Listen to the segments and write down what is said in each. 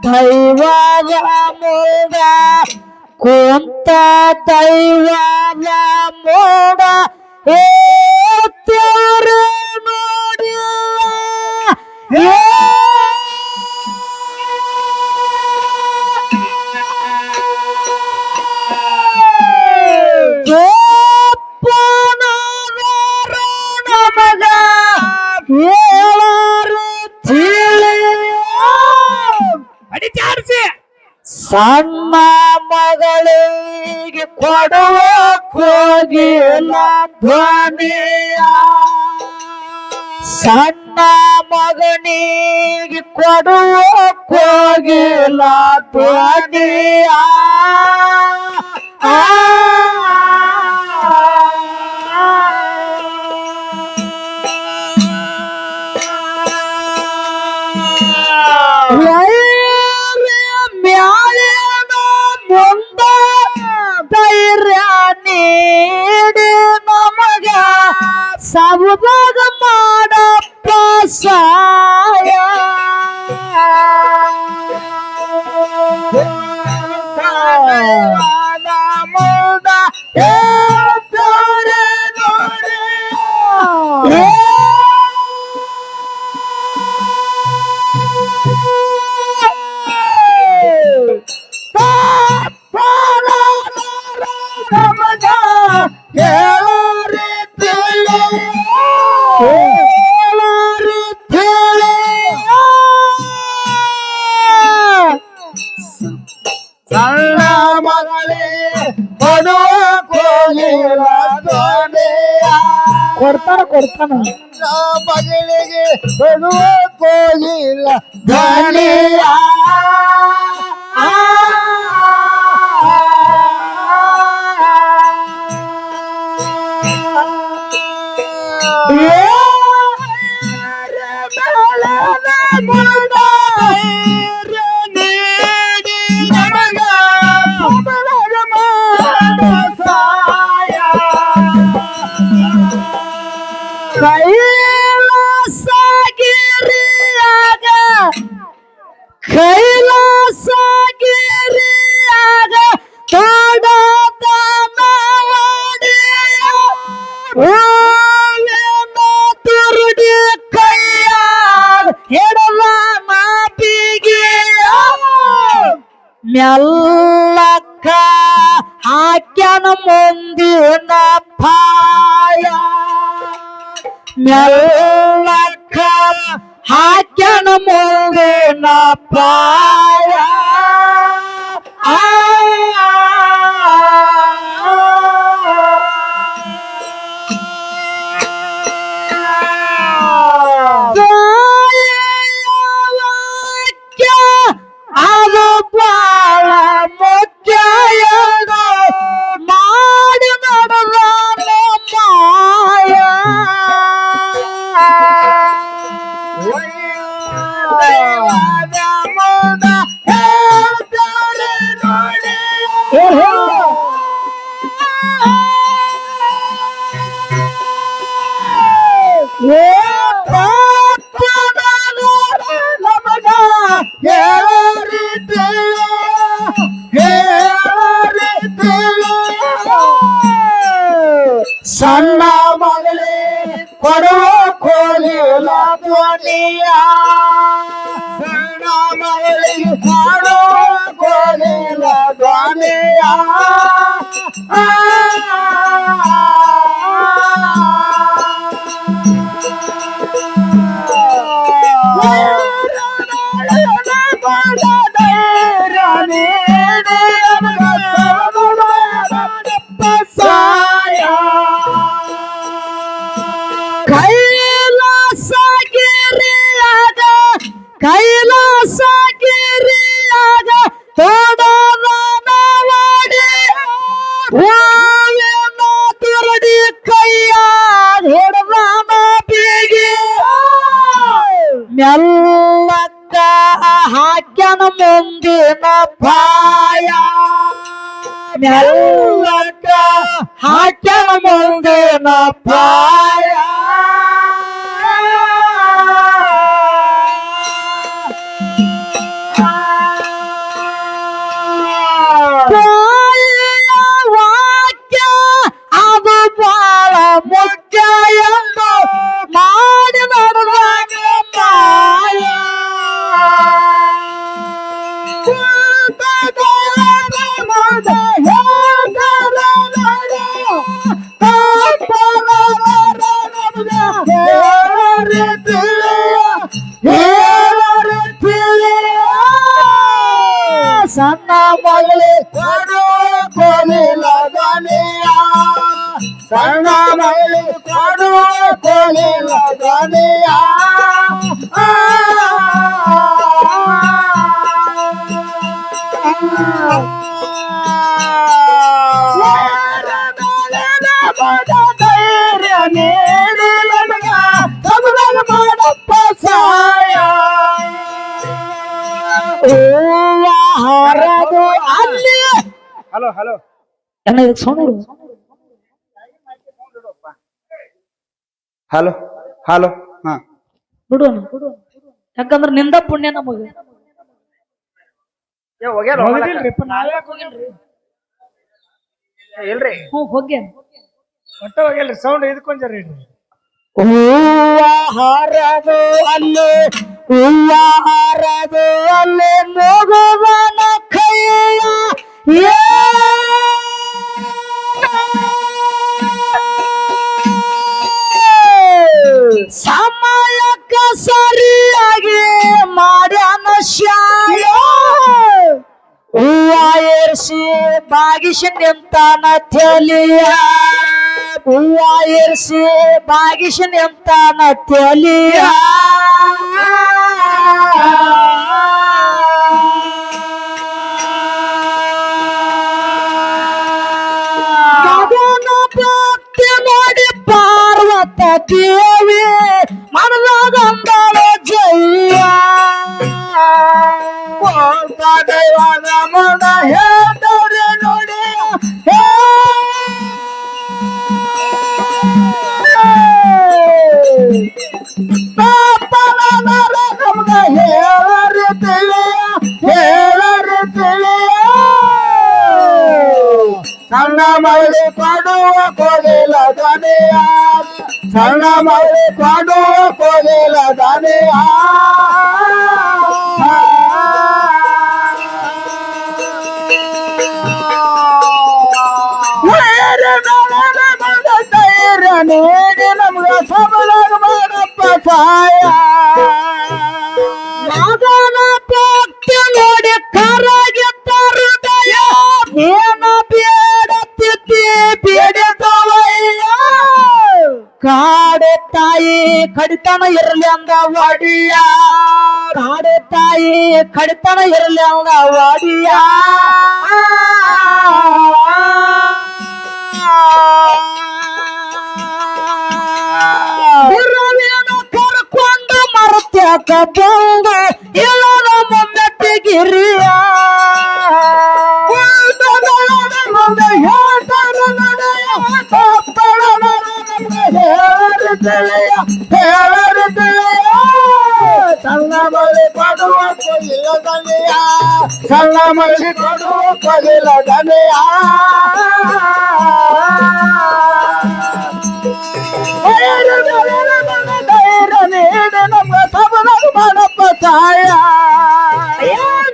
ದೈವದ ಮೂಡ ಕುಂತ ದೈವದ ಮೂಡ ಏತ್ಯಾರೆ ನೋಡಿಲ್ಲ ನಮಗ ಸಣ್ಣ ಮಗಳಿಗೆ ಕೊಡುವ ಹೋಗಿಲ್ಲ ಧ್ವನಿಯ ಸಣ್ಣ ಮಗನಿಗೆ ಕೊಡುವ ಹೋಗಿಲ್ಲ ಧ್ವನಿಯ ಮ್ಯಾಲಿನ ಮುಂದ ಧೈರ್ಯ ನೀಡಿ ನಮಗ ಸಬದಾಗ ಮಾಡಪ್ಪ ಸಾಯ ಮುಂದ ಸಣ್ಣ ಮಗಳೇ ಕೊಡುವ ಕೋಗಿಲ ಧ್ವನಿಯ ಕೊಡ್ತಾನ ಮಗಳಿಗೆ ಕೊಡುವ ಕೋಗಿಲ ಧ್ವನಿಯ ಕೈಲಾಸಗಿರಿಯಾಗ ತೋಡತನ ತುರುಡಿ ಕೈಯಾಗ ಹಿಡಲ ಮಾಪಿಗೆಯ ಮೆಲ್ಲಕ್ಕ ಹಾಕ್ಯನ ಮುಂದಿನ ಪಾಯ ಮೆಲ್ಲಕ್ಕ ಹಾಕ್ಯನ ಮುಂದಿನ ಪಾಯ ಅದು ಬಾಳ ಮುಖ್ಯ ಮಾಡಿ ನಡೆದ ಮಾಯ ಸಣ್ಣ ಮಗಳೇ ಕೊಡುವ ಕೋಲಿಲ ಧ್ವನಿಯ ಸಣ್ಣ ಮಗಳಿಗೆ ಕೊಡುವ ಕೋಲಿಲ ಧ್ವನಿಯ ಕೈಲಾಸಗಿರಿಯಾಗ ತೋಡನ ತುರಡಿ ಕೈಯಾಗ ಹಿಡದಾನ ಬೀಗಿ ಮೆಲ್ಲಕ್ಕ ಹಾಕ್ಯನ ಮುಂದಿನ ಪಾಯ ಮೆಲ್ಲಕ್ಕ ಹಾಕ್ಯನ ಮುಂದಿನ ಪಾಯ ಮಗಳಿ ಕೊಡುವ ಕೋಲಿಲ ದನಿಯ ಸಣ್ಣ ಮಗಳಿ ಕೊಡುವ ಕೋಲಿಲ ದನಿಯ ಧೈರ್ಯ ನೀಡಿ ನನಗ ತಬಲಗ ಮಾಡಪ್ಪ ಸಾಯ ಹಾರದು ಅಲ್ಲಿ ಹಲೋ ಹಲೋ ಅಣ್ಣ ಇದಕ್ಕೆ ಸೌಂಡ್ ಬಿಡು ಹಲೋ ಹಲೋ ಹಾ ಬಿಡು ಅಣ್ಣ ಯಾಕಂದ್ರೆ ನಿಂದ ಪುಣ್ಯ ನಮಗೆ ಇಲ್ರಿ ಹ್ಞೂ ಹೋಗ್ಯ ಒಟ್ಟ ಹೋಗಿಲ್ರಿ ಸೌಂಡ್ ಇದಕ್ಕೊಂಜರಿ ಹೂವ ಹಾರದು ಅಲ್ಲಿ ಹೂವ ಹಾರದು ಅಲ್ಲಿ ಮಗುವನ ಕೈಯ ಸಮಯಕ್ಕ ಸರಿಯಾಗಿ ಮಾಡ್ಯಾನ ಶಾಯ ಹೂವ ಏರ್ಸಿ ಬಾಗಿಸಿ ನಿಂತಾನ ತೆಲಿಯ ಹೂವ ಏರ್ಸಿ ಬಾಗಿಸಿ ನಿಂತಾನ ತೆಲಿಯ ಮಗನ ಭಕ್ತಿ ನೋಡಿ ಪಾರ್ವತ ದೇವಿ ಮನದಾಗಂದಳ ಜಯ ದೈವದ ಮನ ಹೇಳ್ತಾರೆ ನೋಡಿ ನಮ್ಗ ಹೇಳರು ತಿಳಿಯ ಸಣ್ಣ ಮಗಳಿ ಕೊಡುವ ಕೋಲಿಲ ದನಿಯ ಸಣ್ಣ ಮಗಳಿ ಕೊಡುವ ಕೋಲಿಲ ದನಿಯ ಧೈರ್ಯ ನೀಡಿ ನಮ್ಗ ಸಬಲಾಗ ಮಾಡಪ್ಪ ಸಹಾಯ ಮಗನ ಭಕ್ತಿ ನೋಡಿ ಕರಗಿದ್ದ ಹೃದಯ ಏನ ಬೇಡತ್ತಿದ್ದಿ ಬೇಡಿದವಯ್ಯ ಕಾಡೆ ತಾಯಿ ಕಡಿತನ ಇರಲಿ ಅಂದ ಒಡಿಯ ಕಾಡೆ ತಾಯಿ ಕಡಿತನ ಇರಲಿ ಅಂದ ಒಡಿಯ ಕರ್ಕೊಂಡು ಮರತ್ಯಾಕ ಬಂದು ಇಲ್ಲದ ಮೊಮ್ಮೆಟ್ಟಿಗಿರಿಯ ಮುಂದೆ ಹೇಳ್ತಾರ ನಡೆಯ ಹೇಳರು ತಿಳಿಯ ಸಣ್ಣ ಮಗಳಿ ಕೊಡುವ ಕೊಲಿಲ ದನಿಯ ಸಣ್ಣ ಮಗಳಿ ಕೊಡುವ ಕೊಲಿಲ ದನಿಯ ಧೈರ್ಯ ನೀಡಿ ನಮ್ಗ ಸಬಲಾಗ ಮಾಡಪ್ಪ ಸಹಾಯ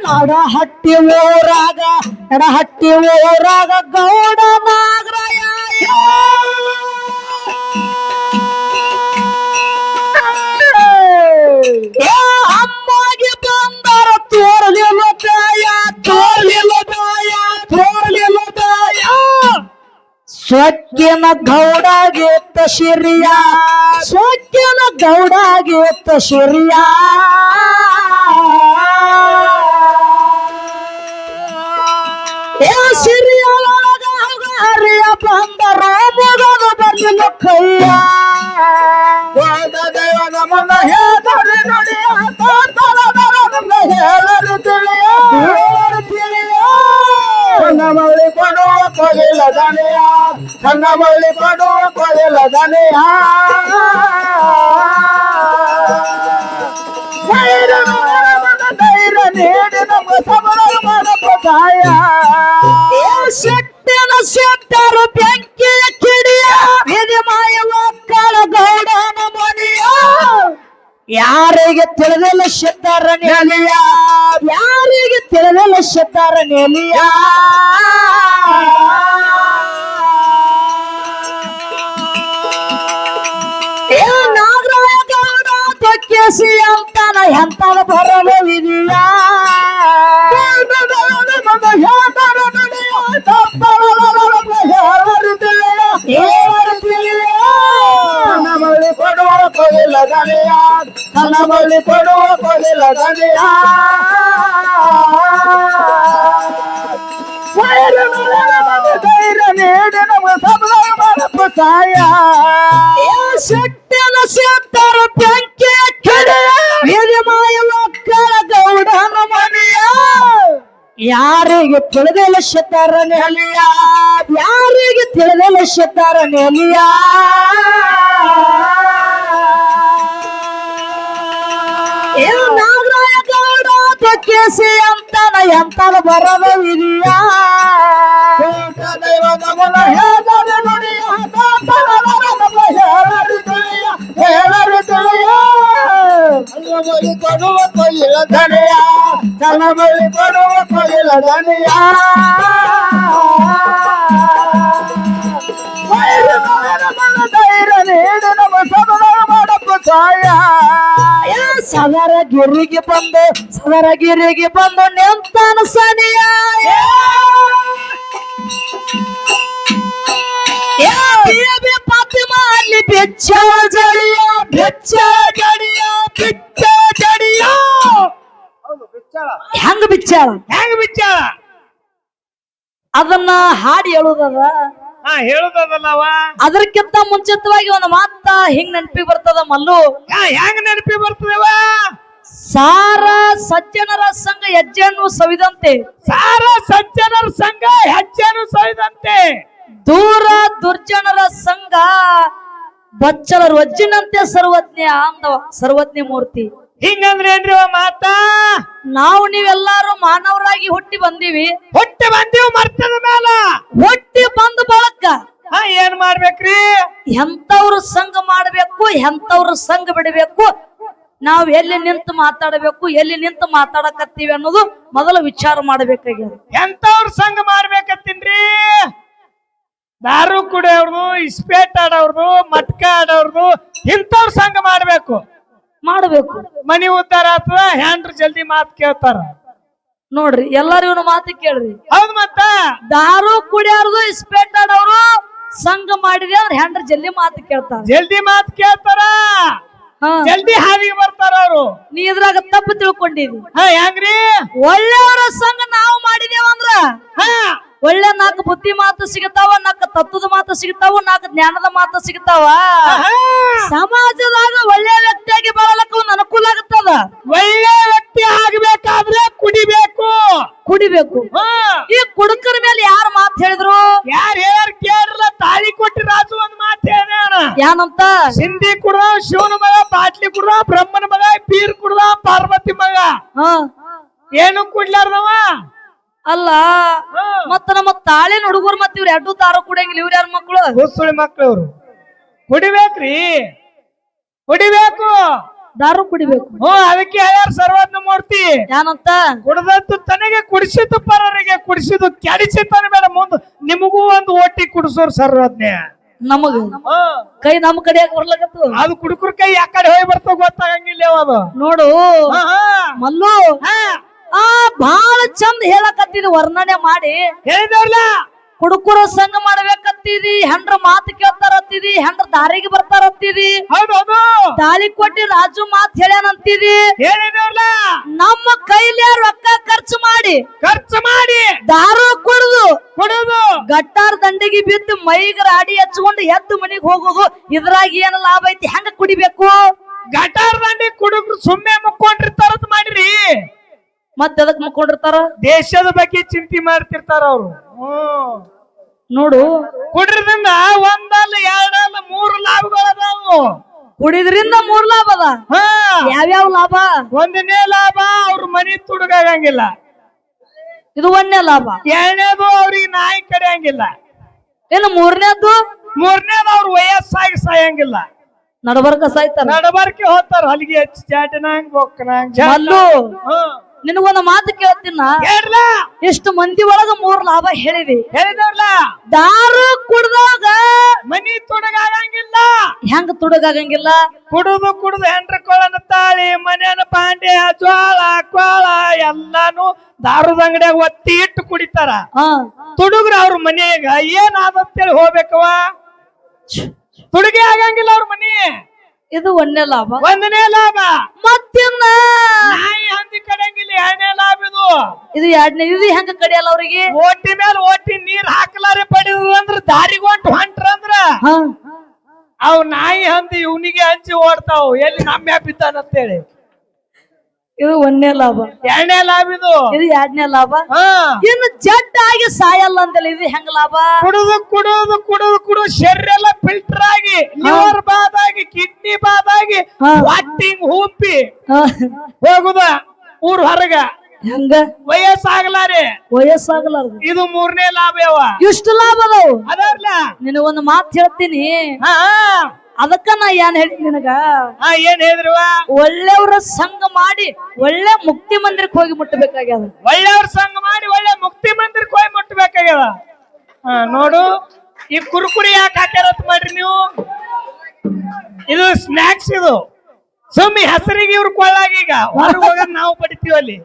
ನಡಹಟ್ಟಿ ಊರಾಗ ಗೌಡ ನಾಗರಾಯ ಅಮ್ಮಗೆ ಬಂದರ ತೋರ್ಲಿಲ್ಲ ದಾಯ ಸ್ವಕ್ಕಿನ ಗೌಡಾಗಿತ್ತ ಶಿರಿಯ ಸ್ವಕ್ಕಿನ ಗೌಡಾಗಿತ್ತ ಶಿರಿಯ ಸಿರಿಯೊಳಗ ಹರಿಯ ಬಂದರ ಮುಗದ ಬರ್ಲಿಲ್ಲ ಕೈಯ ದೈವದ ಮನ ಹೇಳ್ತಾರೆ ನೋಡಿ ಹೇಳರು ತಿಳಿಯ ಸಣ್ಣ ಮಗಳಿ ಕೊಡುವ ಕೊಲಿಲ ದನಿಯ ಸಣ್ಣ ಮಗಳಿ ಕೊಡುವ ಕೊಲಿಲ ದನಿಯ ಧೈರ್ಯ ನೀಡಿ ನಮ್ಗ ಸಬಲಾಗ ಮಾಡಪ್ಪ ಸಹಾಯ ಶೆಟ್ಟರು ಬೆಂಕಿಯ ಕಿಡಿಯ ವಿನಿಮಯ ಮಕ್ಕಳ ಗೌಡನ ಮನೆಯ ಯಾರಿಗೆ ತಿಳಿದಿಲ್ಲ ಶೆಟ್ಟರ ನೆಲಿಯ ಯಾರಿಗೆ ತಿಳಿದಿಲ್ಲ ಶೆಟ್ಟರ ನೆಲಿಯ ನಾಗರಾಯ ಗೌಡ ತೊಕ್ಕಿಸಿ ಅಂತಾನ ಎಂತದ ಬರಲು ವಿಧಿಯ ದನಿಯ ನನ್ನ ಬಳಿ ಕೊಡುವ ಕೊಡಿಲ ದನಿಯ ಧೈರ್ಯ ನೀಡಿ ನಮ್ಮ ಸಬಲ ಮಾಡಪ್ಪ ಸಾಯ ಶಕ್ತಿಯ ಸಿದ್ಧರ ಬೆಂಕಿ ಕೆಡೆಯ ಮಾಯ ಮಕ್ಕಳ ಗೌಡನ ಮನೆಯ ಯಾರಿಗೆ ತಿಳಿದಿಲ್ಲ ಶತಾರ ನೆಲಿಯ ಯಾರಿಗೆ ತಿಳಿದಿಲ್ಲ ಶತಾರ ನೆಲಿಯ ನಾಗರಾಯ ಗೌಡ ಕೇಸಿ ಅಂತಾನ ಎಂತದ ಬರದ ವಿಧಿಯ ದೈವದ ಮೊಲ ಹೇಳರಿ ನುಡಿಯ ಹೇಳರಿ ತಿಳಿಯ ಬಳಿ ಕೊಡುವ ಕೊಯ್ಲ ದನಿಯ ತನ್ನ ಬಳಿ ಕೊಡುವ ಕೊಯ್ಲ ದನಿಯ ಧೈರ್ಯ ನೀಡಿ ನಮ್ಮ ಸಬಲ ಮಾಡಪ್ಪ ಸಾಯ ಸದರಗಿರಿಗೆ ಬಂದು ನಿಂತಾನ ಸನಿಯ ಫಾತಿಮಾ ಅಲ್ಲಿ ಬೆಚ್ಚ ಜಡಿಯ ಹೆಂಗ ಬಿಚ್ಚಾಳ ಅದನ್ನ ಹಾಡಿ ಹೇಳುದದ ಹೇಳುದಲ್ಲವ ಅದಕ್ಕಿಂತ ಮುಂಚಿತವಾಗಿ ಒಂದು ಮಾತ ಹಿಂಗ್ ನೆನಪಿ ಬರ್ತದ ಮಲ್ಲು ಹೆಂಗ ನೆನಪಿ ಬರ್ತದವ ಸಾರ ಸಜ್ಜನರ ಸಂಘ ಹೆಜ್ಜೆಯನ್ನು ಸವಿದಂತೆ ದೂರ ದುರ್ಜನರ ಸಂಘ ಬಚ್ಚಲ ರೊಜ್ಜಿನಂತೆ ಸರ್ವಜ್ಞ ಅಂದವ ಸರ್ವಜ್ಞ ಮೂರ್ತಿ ಹಿಂಗಂದ್ರೆ ಏನ್ರಿ ಮಾತ ನಾವು ನೀವೆಲ್ಲಾರು ಮಾನವರಾಗಿ ಹುಟ್ಟಿ ಬಂದೀವಿ ಮರ್ತದ ಮೇಲ ಹುಟ್ಟಿ ಬಂದ ಬಳಕ ಏನ್ ಮಾಡ್ಬೇಕ್ರಿ ಎಂತವ್ರ ಸಂಘ ಮಾಡ್ಬೇಕು ಎಂತವ್ರ ಸಂಘ ಬಿಡಬೇಕು ನಾವ್ ಎಲ್ಲಿ ನಿಂತು ಮಾತಾಡಬೇಕು ಎಲ್ಲಿ ನಿಂತು ಮಾತಾಡಕತ್ತೀವಿ ಅನ್ನೋದು ಮೊದಲು ವಿಚಾರ ಮಾಡ್ಬೇಕಾಗ್ಯದ ಎಂತವ್ರ ಸಂಘ ಮಾಡ್ಬೇಕತ್ತೀನ್ರಿ ದಾರು ಕುಡಿಯೋರ್ದು ಇಸ್ಪೇಟ್ ಆಡೋರ್ದು ಮಟ್ಕ ಆಡೋರ್ದು ಇಂಥವ್ರ ಸಂಘ ಮಾಡ್ಬೇಕು ಮನಿ ಉದ್ದಾರ ಆಗ್ತದ ಹ್ಯಾಂಡ್ರ ಜಲ್ದಿ ಮಾತು ಕೇಳ್ತಾರ ನೋಡ್ರಿ ಎಲ್ಲಾರು ಇವನು ಮಾತು ಕೇಳ್ರಿ ಹೌದ್ ಮತ್ತ ದಾರು ಕುಡಿಯೋರ್ದು ಇಸ್ಪೇಟ್ ಆಡೋರು ಸಂಘ ಮಾಡಿದ್ರೆ ಅವ್ರ ಹ್ಯಾಂಡ್ರ ಜಲ್ದಿ ಮಾತು ಕೇಳ್ತಾರ ಜಲ್ದಿ ಹಾದಿಗೆ ಬರ್ತಾರ ಅವ್ರು ನೀ ಇದ್ರಾಗ ತಪ್ಪು ತಿಳ್ಕೊಂಡಿದಿ ಹೆಂಗ್ರಿ ಒಳ್ಳೆಯವರ ಸಂಘ ನಾವು ಮಾಡಿದೇವಂದ್ರ ಒಳ್ಳೆ ನಾಲ್ಕು ಬುದ್ಧಿ ಮಾತು ಸಿಗತಾವ ನಾಲ್ಕು ತತ್ವದ ಮಾತು ಸಿಗತಾವ ನಾಲ್ಕು ಜ್ಞಾನದ ಮಾತು ಸಿಗತಾವ ಸಮಾಜದಾಗ ಒಳ್ಳೆ ವ್ಯಕ್ತಿಯಾಗಿ ಬಾಳಲಕ್ಕ ಒಂದು ಅನುಕೂಲ ಆಗುತ್ತದ ಒಳ್ಳೆ ವ್ಯಕ್ತಿ ಆಗ್ಬೇಕಾದ್ರೆ ಕುಡಿಬೇಕು ಈ ಕುಡುಕರ ಮೇಲೆ ಯಾರು ಮಾತು ಹೇಳಿದ್ರು ಯಾರು ಕೇಳಿರಲ್ಲ ತಾಳಿ ಕೊಟ್ಟಿ ರಾಜು ಒಂದ್ ಮಾತು ಹೇಳ್ಯಾನ ಏನಂತ ಸಿಂಧಿ ಕುಡ್ದ ಶಿವನ ಮಗ ಬಾಟ್ಲಿ ಕುಡ್ದ ಬ್ರಹ್ಮನ ಮಗ ಪೀರ್ ಕುಡ್ದ ಪಾರ್ವತಿ ಮಗ ಏನು ಕುಡ್ಲಾರ್ದವ ಅಲ್ಲ ಮತ್ತ ನಮ್ಮ ತಾಳಿನ ಹುಡುಗರು ಮತ್ತ ಇವ್ರ ಎರಡು ದಾರು ಕುಡಿಯಂಗಿಲ್ಲ ಇವ್ರ ಯಾರ ಮಕ್ಕಳು ಹುಸುಳಿ ಮಕ್ಳು ಇವ್ರು ಕುಡಿಬೇಕು ದಾರು ಕುಡಿಬೇಕು ಅದಕ್ಕೆ ಹೇಳ್ಯಾರ ಸರ್ವಜ್ಞ ಮೂರ್ತಿ ಏನಂತ ಕುಡ್ದದ್ದು ತನಗೆ ಕುಡಿಸಿದ್ದು ಪರರಿಗೆ ಕುಡಿಸಿದ್ದು ಕೆಡಿಸಿತಾನೆ ಬೇಡ ಮುಂದ್ ನಿಮಗೂ ಒಂದು ಓಟಿ ಕುಡಿಸೋರು ಸರ್ವಜ್ಞ ನಮಗ ಕೈ ನಮ್ ಕಡೆ ಬರ್ಲಕತ್ತು ಅದು ಕುಡುಕರ ಕೈ ಯಾಕಡೆ ಹೋಗಿ ಬರ್ತಾವ ಗೊತ್ತಾಗಂಗಿಲ್ಲ ಅದು ನೋಡು ಮಲ್ಲು ಬಹಳ ಚಂದ ಹೇಳಕತ್ತಿದ್ ವರ್ಣನೆ ಮಾಡಿ ಹೇಳಿದವ್ರಲ್ಲ ಕುಡುಕರ ಸಂಘ ಮಾಡ್ಬೇಕತ್ತಿದಿ ಹೆಂಡ್ರ ಮಾತು ಕೇಳ್ತಾರತ್ತಿದಿ ಹೆಂಡ್ರ ದಾರಿಗೆ ಬರ್ತಾರತ್ತಿದಿ ಹೌದೌದು ದಾಳಿ ಕೊಟ್ಟಿ ರಾಜು ಮಾತು ಹೇಳ್ಯಾನಂತಿದಿ ಹೇಳಿದವ್ರಲ್ಲ ನಮ್ಮ ಕೈಲಿ ರೊಕ್ಕ ಖರ್ಚು ಮಾಡಿ ದಾರು ಕುಡಿದು ಗಟ್ಟಾರ್ ದಂಡಿಗೆ ಬಿದ್ದು ಮೈಗರ ಅಡಿ ಹಚ್ಕೊಂಡು ಎದ್ದು ಮನಿಗ್ ಹೋಗೋದು ಇದ್ರಾಗ ಏನ ಲಾಭ ಐತಿ ಹೆಂಗ ಕುಡಿಬೇಕು ಗಟಾರ್ ದಂಡಿ ಕುಡುಕ್ರು ಸುಮ್ಮನೆ ಮುಕ್ಕೊಂಡಿರ್ತಾರತ್ ಮಾಡಿರಿ ಮತ್ತೆ ಅದಕ್ ಮುಕ್ಕೊಂಡಿರ್ತಾರ ದೇಶದ ಬಗ್ಗೆ ಚಿಂತೆ ಮಾಡ್ತಿರ್ತಾರ ಅವ್ರು ನೋಡು ಕುಡ್ರಿಂದ ಒಂದಲ್ಲ ಎರಡಲ್ಲ 3 ಲಾಭಗಳದಾವು ಕುಡಿದ್ರಿಂದ 3 ಲಾಭ ಅದ ಯಾವ್ಯಾವ ಲಾಭ ಒಂದನೇ ಲಾಭ ಅವ್ರ ಮನಿ ತುಡುಗಾಗಂಗಿಲ್ಲ ಇದು ಒಂದನೇ ಲಾಭ ಎರಡನೇದು ಅವ್ರಿಗೆ ನಾಯಿ ಕಡಿಯಂಗಿಲ್ಲ ಇನ್ನು ಮೂರನೇದು ಅವ್ರ ವಯಸ್ಸಾಗಿ ಸಾಯಂಗಿಲ್ಲ ನಡಬರ್ಕ ಸಾಯ್ತಾರ ನಡಬರ್ಕೆ ಹೋಗ್ತಾರ ಹಲಿಗೆ ಹೆಚ್ಚು ಚಾಟಿನಂಗ್ ಬೊಕ್ಕನಂಗ್ ಮಲ್ಲು ನಿನಗೊಂದು ಮಾತು ಕೇಳ್ತೀನ ಎಷ್ಟು ಮಂದಿ ಒಳಗ 3 ಲಾಭ ಹೇಳಿದವ್ರಲ್ಲ ದಾರು ಕುಡ್ದಾಗ ಮನಿ ತುಡುಗಾಗಂಗಿಲ್ಲ ಹೆಂಗ ತುಡುಗಾಗಂಗಿಲ್ಲ ಕುಡುದು ಹೆಂಡ್ರ ಕೊಳನ ತಾಳಿ ಮನೇನ ಪಾಂಡೆ ಜ್ವಾಳ ಕೋಳ ಎಲ್ಲಾನು ದಾರದ ಅಂಗಡಿಯಾಗ ಒತ್ತಿ ಇಟ್ಟು ಕುಡಿತಾರ ತುಡುಗ್ರ ಅವ್ರ ಮನೆಯಾಗ ಏನಾದಂತೇಳಿ ಹೋಗ್ಬೇಕವ ತುಡುಗೆ ಆಗಂಗಿಲ್ಲ ಅವ್ರ ಮನಿ ಇದು ಒಂದನೇ ಲಾಭ. ಒಂದನೇ ಲಾಭ. ಮತ್ತಿನ್ನ ನಾಯಿ ಹಂದಿ ಕಡೆಂಗಿಲ್ಲ, ಎರಡನೇ ಲಾಭ ಇದು. ಇದು ಎರಡನೇ. ಇದು ಹೆಂಗ ಕಡಿಯಲ್ಲ ಅವ್ರಿಗೆ? ಓಟಿ ಮೇಲೆ ಓಟಿ ನೀರ್ ಹಾಕಲಾರೆ ಪಡಿದ್ರು ಅಂದ್ರ ದಾರಿಗೊಂಟು ಹೊಂಟ್ರಂದ್ರ ಅವ್ ನಾಯಿ ಹಂದಿ ಇವನಿಗೆ ಹಂಚಿ ಓಡ್ತಾವ್, ಎಲ್ಲಿ ನಮ್ಮ ಬಿದ್ದಾನಂತೇಳಿ. ಇದು ಒಂದನೇ ಲಾಭ. ಎರಡನೇ ಲಾಭ ಇದು. ಇದು ಎರಡನೇ ಲಾಭ. ಇನ್ನು ಜಡ್ ಆಗಿ ಸಾಯಲ್ಲ ಅಂತೇಳಿ ಇದು ಹೆಂಗ ಲಾಭ? ಕುಡುದು ಕುಡುದು ಕುಡುದು ಕುಡುದು ಶರೀರ ಎಲ್ಲ ಫಿಲ್ಟರ್ ಆಗಿ, ಲಿವರ್ ಬಾದಾಗಿ, ಕಿಡ್ನಿ ಬಾದಾಗಿ, ವಾಟಿಂಗ್ ಹೂಪಿ ಹೋಗುದ ಊರ್ ಹೊರಗ. ಹೆಂಗ? ವಯಸ್ಸಾಗಲಾರೆ. ವಯಸ್ಸಾಗಲಾರ್ದು. ಇದು ಮೂರನೇ ಲಾಭ ಯಾವ. ಇಷ್ಟು ಲಾಭ ಅದಾವು. ಅದಲ್ಲ ನಿನಗೊಂದು ಮಾತು ಹೇಳ್ತೀನಿ. ಅದಕ್ಕ ನಾ ಏನ್ ಹೇಳಿ ನಿನಗ, ಏನ್ ಹೇಳಿದ್ರವ? ಒಳ್ಳೆಯವರ ಸಂಘ ಮಾಡಿ ಒಳ್ಳೆ ಮುಕ್ತಿ ಮಂದಿರಕ್ಕೆ ಹೋಗಿ ಮುಟ್ಟಬೇಕಾಗ್ಯದ. ಒಳ್ಳೆಯವ್ರ ಸಂಘ ಮಾಡಿ ಒಳ್ಳೆ ಮುಕ್ತಿ ಮಂದಿರಕ್ಕೆ ಹೋಗಿ ಮುಟ್ಟಬೇಕಾಗ್ಯದ. ನೋಡು, ಈ ಕುರುಕುರಿ ಯಾಕೆ ಹಾಕ್ಯಾರತ್ ಮಾಡ್ರಿ ನೀವು? ಇದು ಸ್ನಾಕ್ಸ್. ಇದು ಸುಮ್ಮಿ ಹೆಸರಿಗೆ ಇವ್ರ ಕೊಳ್ಳಾಗೀಗ ಹೊರಗೆ ಹೋಗೋದ್ ನಾವು ಪಡಿತೀವಿ. ಅಲ್ಲಿ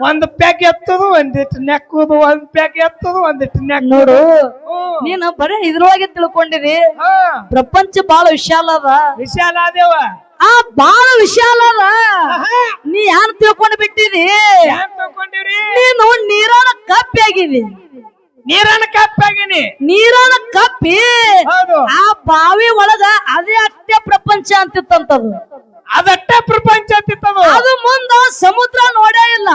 ಒಂದ್ ಪ್ಯಾಕ್ ಎತ್ತದು, ಒಂದಿಟ್ಟು ನೆಕ್ಕುದು, ಒಂದ್ ಪ್ಯಾಕ್ ಎತ್ತದು, ಒಂದಿಟ್ಟು ನೆಕ್. ನೋಡು, ನೀನು ಬರೀ ಇದ್ರೊಳಗೆ ತಿಳ್ಕೊಂಡಿದಿ. ಪ್ರಪಂಚ ಬಹಳ ವಿಶಾಲ ಅದ. ವಿಶಾಲ ಅದೇವ. ಬಹಳ ವಿಶಾಲ ಅದ. ನೀ ಯಾರು ತಿಳ್ಕೊಂಡು ಬಿಟ್ಟಿದಿ? ನೀನು ನೀರಾನ ಕಪ್ಪಿ ಆಗಿದಿ. ನೀರನ್ನ ಕಪ್ಪಾಗಿನಿ. ನೀರನ್ನ ಕಪ್ಪಿ ಆ ಬಾವಿ ಒಳಗ ಅದೇ ಅಷ್ಟೇ ಪ್ರಪಂಚ ಅಂತಿತ್ತಂತದು. ಅದಷ್ಟೇ ಪ್ರಪಂಚ ಅಂತಿತ್ತದು. ಅದು ಮುಂದ ಸಮುದ್ರ ನೋಡೇ ಇಲ್ಲ.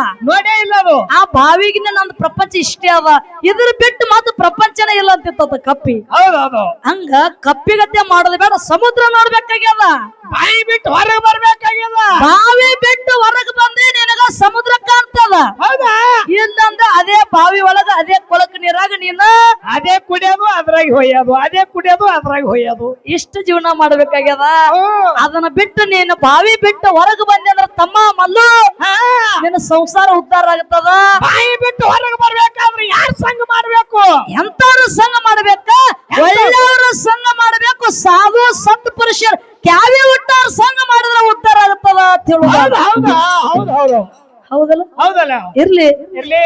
ಅದು ಆ ಬಾವಿಗಿನ ನಂದು ಪ್ರಪಂಚ ಇಷ್ಟೇ ಅದ, ಇದ್ರ ಬಿಟ್ಟು ಮಾತ್ರ ಪ್ರಪಂಚನೇ ಇಲ್ಲ ಅಂತಿತ್ತ ಕಪ್ಪಿ. ಹೌದೌದು. ಹಂಗ ಕಪ್ಪಿಗತ್ತೆ ಮಾಡೋದು ಬೇಡ, ಸಮುದ್ರ ನೋಡ್ಬೇಕಾಗ್ಯದ. ಬಾವಿ ಬಿಟ್ಟು ಹೊರಗೆ ಬರ್ಬೇಕಾಗ್ಯದ. ಬಾವಿ ಬಿಟ್ಟು ಹೊರಗೆ ಬಂದ್ರೆ ನಿನಗ ಸಮುದ್ರ ಕಾಣ್ತದ. ಹೌದಾ? ಇಲ್ಲಂದ್ರೆ ಅದೇ ಬಾವಿ ಒಳಗ ಅದೇ ಕೊಳಕು ನೀರಾಗ ನೀನು ಅದೇ ಕುಡಿಯೋದು, ಅದ್ರಾಗ ಹೊಯ್ಯೋದು, ಅದೇ ಕುಡಿಯೋದು, ಅದ್ರಾಗ ಹೊಯ್ಯೋದು. ಇಷ್ಟು ಜೀವನ ಮಾಡ್ಬೇಕಾಗ್ಯದ. ಅದನ್ನ ಬಿಟ್ಟು ನೀನು ಬಾವಿ ಬಿಟ್ಟು ಹೊರಗೆ ಬಂದೆ ಅಂದ್ರೆ ತಮ್ಮ ಮಲ್ಲು ನಿನ್ನ ಸಂಸಾರ ಉದ್ಧಾರ ಆಗುತ್ತದ. ಬಾವಿ ಬಿಟ್ಟು ಹೊರಗೆ ಬರ್ಬೇಕಾದ್ರೆ ಯಾರ ಸಂಘ ಮಾಡ್ಬೇಕು? ಎಂತಾರು ಸಂಘ ಮಾಡ್ಬೇಕ? ಒಳ್ಳೆಯವರ ಸಂಘ ಮಾಡ್ಬೇಕು. ಸಾಧು ಸತ್ ಪುರುಷರು ಕ್ಯಾವಿ ಹುಟ್ಟಾರ ಸಂಘ ಮಾಡಿದ್ರೆ ಉದ್ಧಾರ ಆಗುತ್ತದ ಅಂತ ಹೇಳುದು. ಹೌದಲ್ಲ? ಹೌದಲ್ಲ? ಇರ್ಲಿ ಇರ್ಲಿ.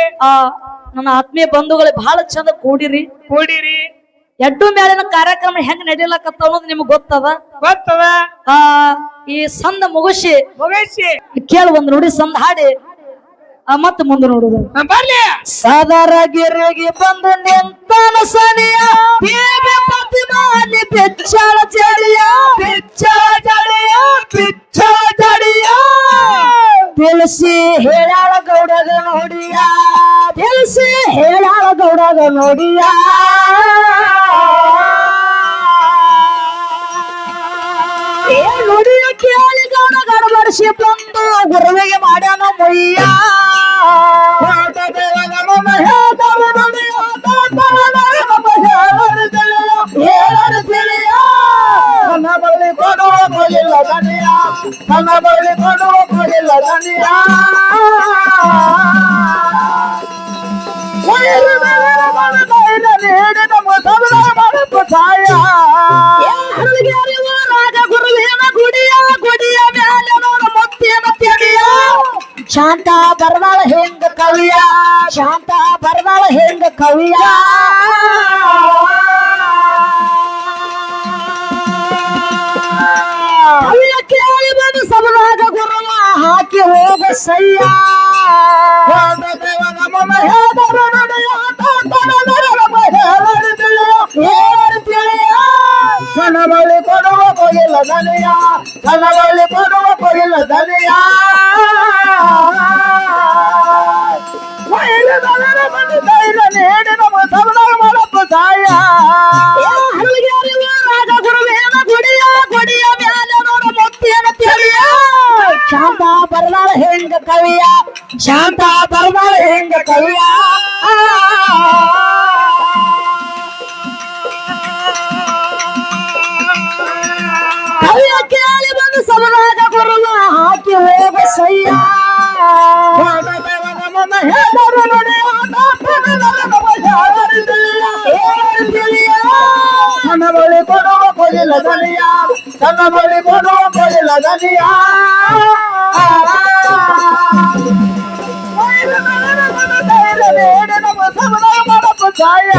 ನನ್ನ ಆತ್ಮೀಯ ಬಂಧುಗಳೇ, ಬಹಳ ಚಂದ ಕೂಡಿರಿ. ಎಡ್ಡು ಮೇಲಿನ ಕಾರ್ಯಕ್ರಮ ಹೆಂಗ್ ನಡೀಲಕತ್ತ ಅನ್ನೋದು ನಿಮ್ಗೆ ಗೊತ್ತದ. ಈ ಸಂದ ಮುಗಿಸಿ ಕೇಳಿ ಒಂದು ನುಡಿ ಸಂದ ಹಾಡಿ ಮತ್ತೆ ಮುಂದೆ ನೋಡುದು. ಸದರ ಗಿರಿಗೆ ಬಂದು ನಿಂತನ ಸನಿಯ ಪ್ರತಿಮಾನಿ ಬೆಚ್ಚಳ ಜಡಿಯ ತಿಳಿಸಿ ಹೇಳಾಳ ಗೌಡಗ ನೋಡಿಯ, ತಿಳಿಸಿ ಹೇಳಾಳ ಗೌಡಗ ನೋಡಿಯ. ನುಡಿಯ ಕೇಳಿ ಗೌಡ ಗಡಬಡಿಸಿ ಬಂದು ಗುರುವಿಗೆ ಮಾಡ್ಯಾನ ಮೊಯ್ಯ. ನನ್ನ ಬಳ್ಳಿ ಕೊಡುವ ಕೊಲಿಲ್ಲ ದನಿಯ, ನನ್ನ ಬಳ್ಳಿ ಕೊಡುವ ಕೊಲಿಲ್ಲ ದನಿಯ. ಗುರುವಿನ ಗುಡಿಯ ಗುಡಿಯ ಮ್ಯಾಲೆ ನೋಡ ಮುತ್ತಿನ ತೆಡಿಯ. ಶಾಂತ ಬರದಾಳ ಹೆಂಗ ಕವಿಯ, ಶಾಂತ ಬರದಾಳ ಹೆಂಗ ಕವಿಯ. ಕವಿಯ ಕೇಳಿ ಬಂದು ಸಬಲಾಗ ಗುರುವ ಹಾಕಿ ಹೋಗ ಸಯ್ಯ. ನನ್ನ ಬಳ್ಳಿ ಕೊಡುವ ಕೊಗಿಲ್ಲ ದನಿಯ, ನನ್ನ ಬಳ್ಳಿ ಕೊಡುವ ಕೊಗಿಲ್ಲ ದನಿಯ. ಗುಡಿಯ ಗುಡಿಯ ಮ್ಯಾಲೆ ನೋಡ ಮುತ್ತಿನ ತೆಡಿಯ. ಶಾಂತ ಬರದಾಳ ಹೆಂಗ ಕವಿಯ, ಶಾಂತ ಬರದಾಳ ಹೆಂಗ ಕವಿಯ. ಕವಿಯ ಕೇಳಿ ಬಂದು ಸಬಲಾಗ ಗುರುವ ಹಾಕಿ ಹೋಗ ಸಯ್ಯ. ನನ್ನ ಬಳಿ ಕೊಡುವ ಕೊಲಿಲ್ಲ ದನಿಯ, ನನ್ನ ಬಳಿ ಕೊಡುವ ಕೊಲಿಲ್ಲ ದನಿಯ. ನಮ್ಮ ಸಬಲ ಮಾಡಪ್ಪ ಛಾಯ.